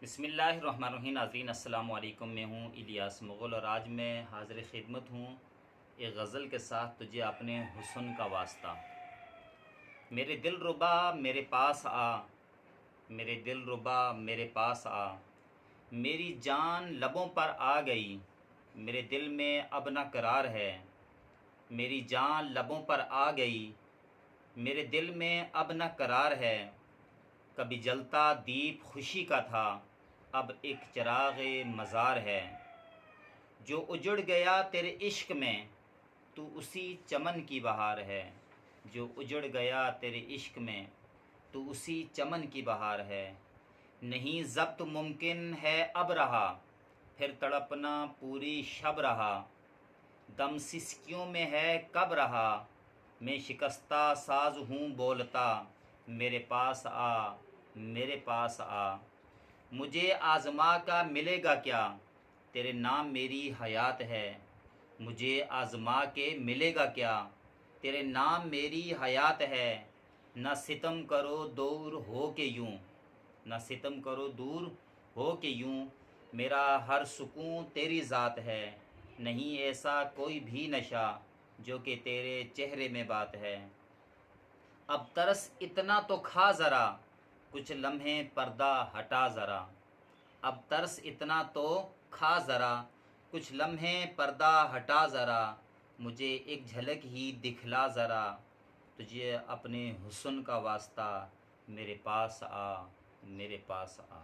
बिस्मिल्लाहिर्रहमानिर्रहीम। नाज़रीन अस्सलाम वालेकुम। मैं हूँ इलियास मुग़ल और आज मैं हाज़िर ख़िदमत हूँ एक गज़ल के साथ। तुझे अपने हुस्न का वास्ता। मेरे दिल रुबा मेरे पास आ, मेरे दिल रुबा मेरे पास आ, मेरी जान लबों पर आ गई, मेरे दिल में अब न करार है। मेरी जान लबों पर आ गई, मेरे दिल में अब न करार है। कभी जलता दीप खुशी का था, अब एक चिराग़े मज़ार है। जो उजड़ गया तेरे इश्क में, तू उसी चमन की बहार है। जो उजड़ गया तेरे इश्क में, तू उसी चमन की बहार है। नहीं ज़ब्त मुमकिन है अब रहा, फिर तड़पना पूरी शब रहा। दम सिसकियों में है कब रहा, मैं शिकस्ता साज हूँ बोलता। मेरे पास आ, मेरे पास आ। मुझे आज़मा का मिलेगा क्या, तेरे नाम मेरी हयात है। मुझे आज़मा के मिलेगा क्या, तेरे नाम मेरी हयात है। न सितम करो दूर हो के यूं, न सितम करो दूर हो के यूं। मेरा हर सुकून तेरी ज़ात है। नहीं ऐसा कोई भी नशा, जो कि तेरे चेहरे में बात है। अब तरस इतना तो खा ज़रा, कुछ लम्हे पर्दा हटा ज़रा। अब तरस इतना तो खा ज़रा, कुछ लम्हे पर्दा हटा ज़रा। मुझे एक झलक ही दिखला ज़रा, तुझे अपने हुस्न का वास्ता। मेरे पास आ, मेरे पास आ।